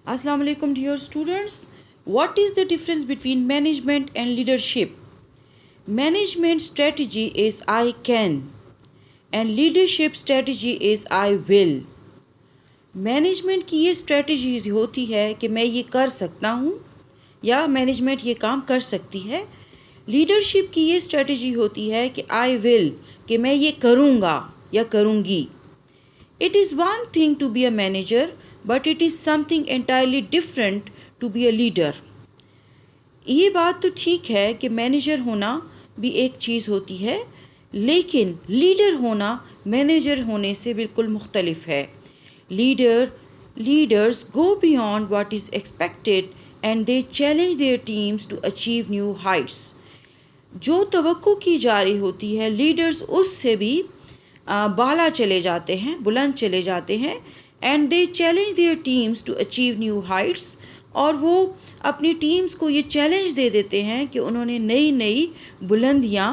Assalamu alaikum dear students. What is the difference between management and leadership? Management strategy is I can and leadership strategy is I will. Management کی یہ strategies ہوتی ہے کہ میں یہ کر سکتا ہوں یا مینجمنٹ یہ کام کر سکتی ہے. لیڈرشپ کی یہ اسٹریٹجی ہوتی ہے کہ آئی ول، کہ میں یہ کروں گا یا کروں گی. It is one thing to be a manager but it is something entirely different to be a leader. یہ بات تو ٹھیک ہے کہ مینیجر ہونا بھی ایک چیز ہوتی ہے، لیکن لیڈر ہونا مینیجر ہونے سے بالکل مختلف ہے. Leaders go beyond what is expected and they challenge their teams to achieve new heights. جو توقع کی جا رہی ہوتی ہے لیڈرز اس سے بھی بالا چلے جاتے ہیں، بلند چلے جاتے ہیں. And they challenge their teams to achieve new heights, اور وہ اپنی ٹیمز کو یہ چیلنج دے دیتے ہیں کہ انہوں نے نئی بلندیاں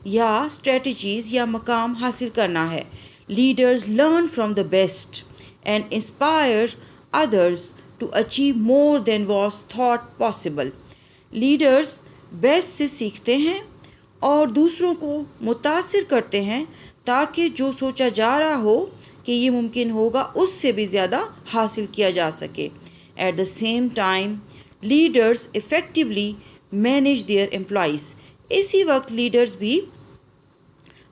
یا اسٹریٹجیز یا مقام حاصل کرنا ہے. Leaders learn from the best and inspire others to achieve more than was thought possible. Leaders best سے سیکھتے ہیں اور دوسروں کو متاثر کرتے ہیں تاکہ جو سوچا جا رہا ہو کہ یہ ممکن ہوگا اس سے بھی زیادہ حاصل کیا جا سکے. At the same time, leaders effectively manage their employees. اسی وقت لیڈرز بھی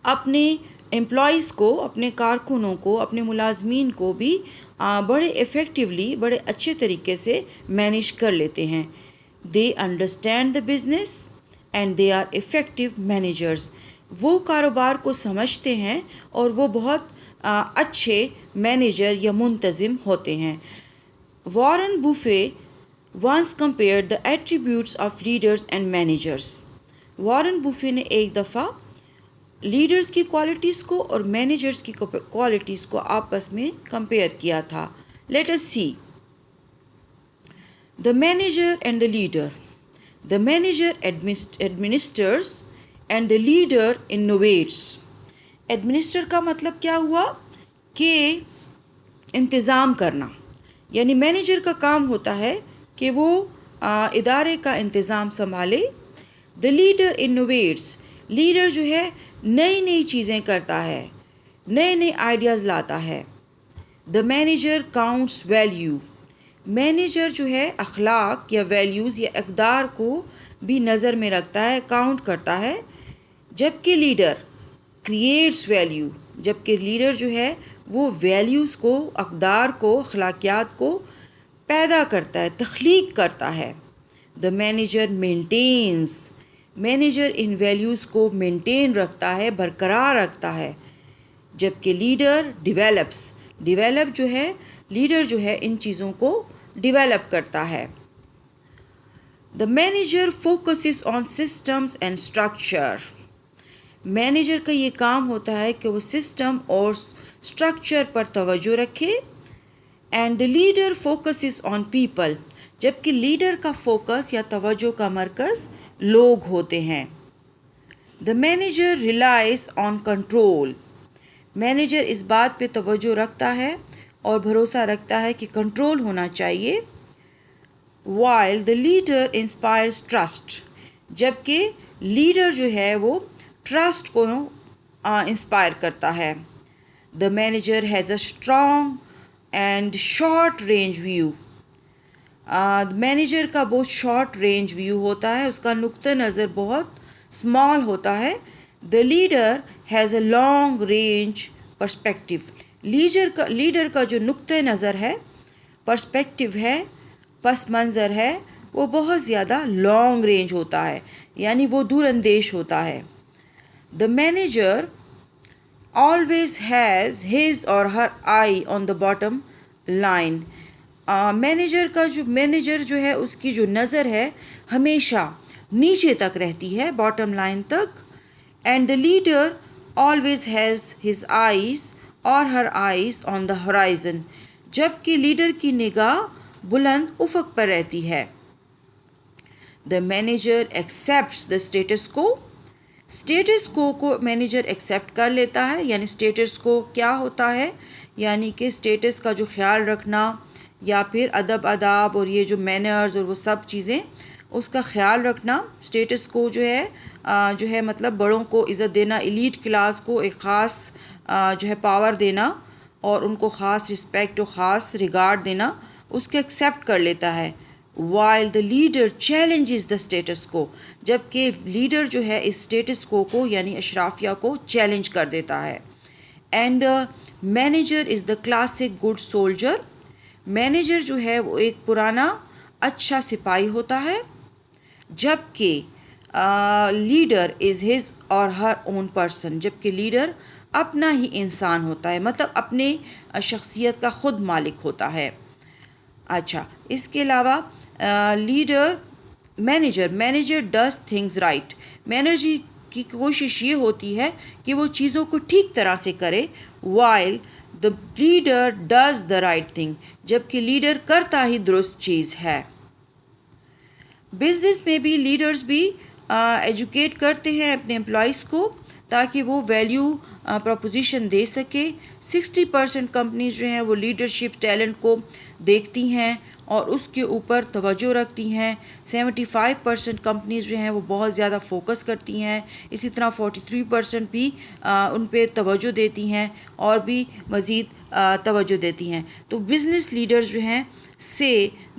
اپنے امپلائیز کو، اپنے کارکنوں کو، اپنے ملازمین کو بھی بڑے ایفیکٹولی، بڑے اچھے طریقے سے مینیج کر لیتے ہیں. They understand the business and they are effective managers. وہ کاروبار کو سمجھتے ہیں اور وہ بہت اچھے مینیجر یا منتظم ہوتے ہیں. Warren Buffett once compared the attributes of leaders and managers. Warren Buffett نے ایک دفعہ لیڈرز کی کوالٹیز کو اور مینیجرز کی کوالٹیز کو آپس میں کمپیئر کیا تھا. Let us see the manager and the leader. The manager administers and the leader innovates. Administer کا مطلب کیا ہوا کہ انتظام کرنا، یعنی مینیجر کا کام ہوتا ہے کہ وہ ادارے کا انتظام سنبھالے. دا لیڈر انوویٹس. لیڈر جو ہے نئی چیزیں کرتا ہے، نئے آئیڈیاز لاتا ہے. The manager counts value. Manager جو ہے اخلاق یا ویلیوز یا اقدار کو بھی نظر میں رکھتا ہے، کاؤنٹ کرتا ہے. جبکہ لیڈر کریٹس ویلیو. جبکہ لیڈر جو ہے وہ ویلیوز کو، اقدار کو، اخلاقیات کو پیدا کرتا ہے، تخلیق کرتا ہے. The manager maintains. Manager in values کو مینٹین رکھتا ہے، برقرار رکھتا ہے. جبکہ لیڈر ڈیولپس. ڈیولپ جو ہے لیڈر جو ہے ان چیزوں کو ڈیولپ کرتا ہے. The manager focuses on systems and structure. Manager کا یہ کام ہوتا ہے کہ وہ سسٹم اور اسٹرکچر پر توجہ رکھے. And the leader focuses on people. جبکہ لیڈر کا فوکس یا توجہ کا مرکز لوگ ہوتے ہیں. The manager relies on control. Manager اس بات پہ توجہ رکھتا ہے اور بھروسہ رکھتا ہے کہ کنٹرول ہونا چاہیے. While the leader inspires trust. جبکہ لیڈر جو ہے وہ ٹرسٹ کو انسپائر کرتا ہے. The manager has a strong and short range view. Manager کا بہت شارٹ رینج ویو ہوتا ہے، اس کا نقطہ نظر بہت اسمال ہوتا ہے. The leader has a long range perspective. Leader کا جو نقطہ نظر ہے، پرسپیکٹو ہے، پس منظر ہے، وہ بہت زیادہ لانگ رینج ہوتا ہے، یعنی وہ دور اندیش ہوتا ہے. The manager always has his or her eye on the bottom line. Manager جو ہے اس کی جو نظر ہے ہمیشہ نیچے تک رہتی ہے، باٹم لائن تک. And the leader always has his eyes or her eyes on the horizon. جبکہ لیڈر کی نگاہ بلند افق پر رہتی ہے. The manager accepts the status quo. Status quo manager accept کر لیتا ہے. یعنی اسٹیٹس کو کیا ہوتا ہے، یعنی کہ اسٹیٹس کا جو خیال رکھنا یا پھر ادب آداب اور یہ جو مینرز اور وہ سب چیزیں اس کا خیال رکھنا. اسٹیٹس کو جو ہے مطلب بڑوں کو عزت دینا, ایلیٹ کلاس کو ایک خاص جو ہے پاور دینا اور ان کو خاص رسپیکٹ اور خاص ریگارڈ دینا, اس کو ایکسیپٹ کر لیتا ہے. while the leader challenges the status quo, جبکہ لیڈر جو ہے اس اسٹیٹس کو یعنی اشرافیہ کو چیلنج کر دیتا ہے. And manager is the classic good soldier, manager جو ہے وہ ایک پرانا اچھا سپاہی ہوتا ہے, جبکہ leader is his or Hare own person, جبکہ لیڈر اپنا ہی انسان ہوتا ہے, مطلب اپنے شخصیت کا خود مالک ہوتا ہے. اچھا, اس کے علاوہ manager does things right, manager کی کوشش یہ ہوتی ہے کہ وہ چیزوں کو ٹھیک طرح سے کرے. while the leader does the right thing, جبکہ لیڈر کرتا ہی درست چیز ہے. بزنس میں بھی لیڈرز بھی ایجوکیٹ کرتے ہیں اپنے امپلائیز کو تاکہ وہ ویلیو پروپوزیشن دے سکے. 60% کمپنیز جو ہیں وہ لیڈرشپ ٹیلنٹ کو دیکھتی ہیں اور اس کے اوپر توجہ رکھتی ہیں. 75% کمپنیز جو ہیں وہ بہت زیادہ فوکس کرتی ہیں. اسی طرح 43% بھی ان پہ توجہ دیتی ہیں اور بھی مزید توجہ دیتی ہیں. تو بزنس لیڈرز جو ہیں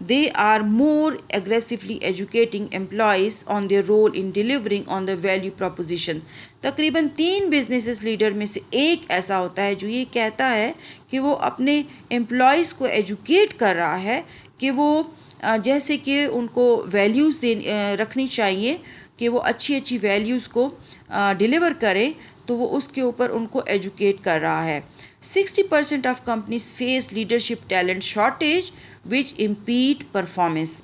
they are more aggressively educating employees on their role in delivering on the value proposition. تقریباً 3 بزنس لیڈر میں سے ایک ایسا ہوتا ہے جو یہ کہتا ہے کہ وہ اپنے امپلائیز کو ایجوکیٹ کر رہا ہے کہ وہ جیسے کہ ان کو ویلیوز رکھنی چاہیے کہ وہ اچھی ویلیوز کو ڈیلیور کریں, تو وہ اس کے اوپر ان کو ایجوکیٹ کر رہا ہے. 60% of companies face leadership talent shortage which impede performance.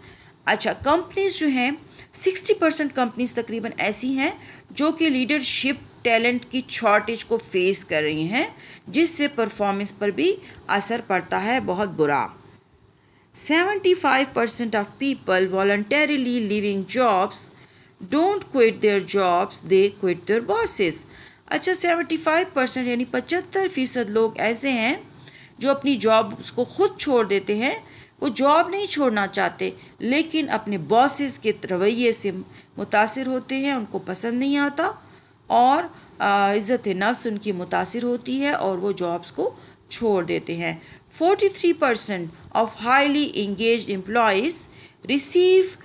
اچھا, کمپنیز جو ہیں 60% کمپنیز تقریباً ایسی ہیں جو کہ لیڈرشپ ٹیلنٹ کی شارٹیج کو فیس کر رہی ہیں, جس سے پرفارمنس پر بھی اثر پڑتا ہے بہت برا. 75% of people voluntarily leaving jobs don't quit their jobs, they quit their bosses. اچھا, 75% یعنی 75% لوگ ایسے ہیں جو اپنی جاب کو خود چھوڑ دیتے ہیں. وہ جاب نہیں چھوڑنا چاہتے لیکن اپنے باسز کے رویے سے متاثر ہوتے ہیں, ان کو پسند نہیں آتا اور عزت نفس ان کی متاثر ہوتی ہے اور وہ جابس کو چھوڑ دیتے ہیں. 43% of highly engaged employees receive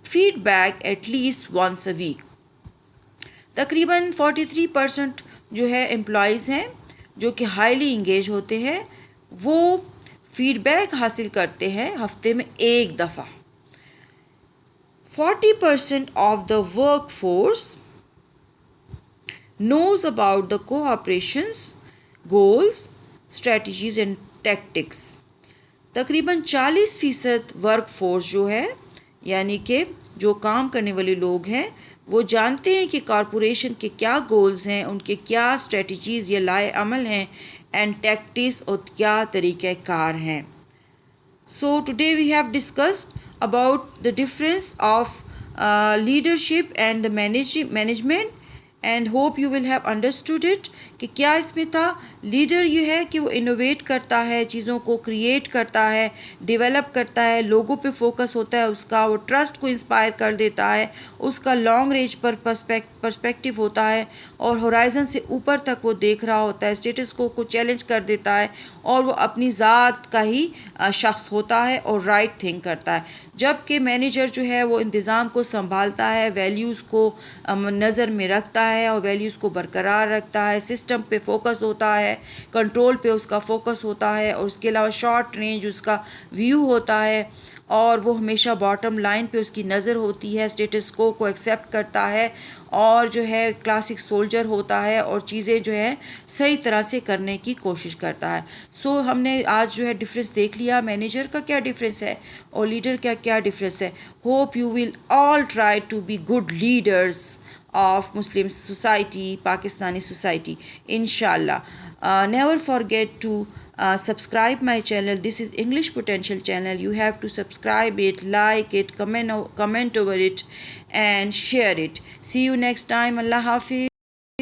feedback at least once a week. تقریباً 43% جو ہے امپلائیز ہیں جو کہ ہائیلی انگیج ہوتے ہیں, وہ فیڈ بیک حاصل کرتے ہیں ہفتے میں ایک دفعہ. 40% of the workforce knows about the cooperations, goals, strategies and tactics. تقریباً 40% ورک فورس جو ہے یعنی کہ جو کام کرنے والے لوگ ہیں وہ جانتے ہیں کہ کارپوریشن کے کیا گولز ہیں, ان کے کیا اسٹریٹجیز یا لائے عمل ہیں, اینڈ ٹیکٹکس اور کیا طریقہ کار ہیں. So today we have discussed about the difference of leadership and the management and hope you will have understood it کہ کیا اس میں تھا. لیڈر یہ ہے کہ وہ انوویٹ کرتا ہے, چیزوں کو کریٹ کرتا ہے, ڈیولپ کرتا ہے, لوگوں پہ فوکس ہوتا ہے اس کا, وہ ٹرسٹ کو انسپائر کر دیتا ہے, اس کا لانگ رینج پر پرسپیکٹیو ہوتا ہے اور ہورائزن سے اوپر تک وہ دیکھ رہا ہوتا ہے, اسٹیٹس کو چیلنج کر دیتا ہے اور وہ اپنی ذات کا ہی شخص ہوتا ہے اور رائٹ تھنک کرتا ہے. جبکہ مینیجر جو ہے وہ انتظام کو سنبھالتا ہے, ویلیوز کو نظر میں رکھتا ہے اور ویلیوز کو برقرار رکھتا ہے, سسٹم پہ فوکس ہوتا ہے, کنٹرول پہ اس کا فوکس ہوتا ہے اور اس کے علاوہ شارٹ رینج اس کا ویو ہوتا ہے اور وہ ہمیشہ باٹم لائن پہ اس کی نظر ہوتی ہے, اسٹیٹس کو ایکسیپٹ کرتا ہے اور جو ہے کلاسک سولجر ہوتا ہے اور چیزیں جو ہے صحیح طرح سے کرنے کی کوشش کرتا ہے. سو ہم نے آج جو ہے ڈفرینس دیکھ لیا, مینیجر کا کیا ڈفرینس ہے اور لیڈر کا کیا ڈفرینس ہے. Hope you will all try to be good leaders of Muslim society, Pakistani society, inshallah. Never forget to subscribe my channel. This is English Potential channel. You have to subscribe it, like it, comment over it and share it. See you next time. Allah Hafiz.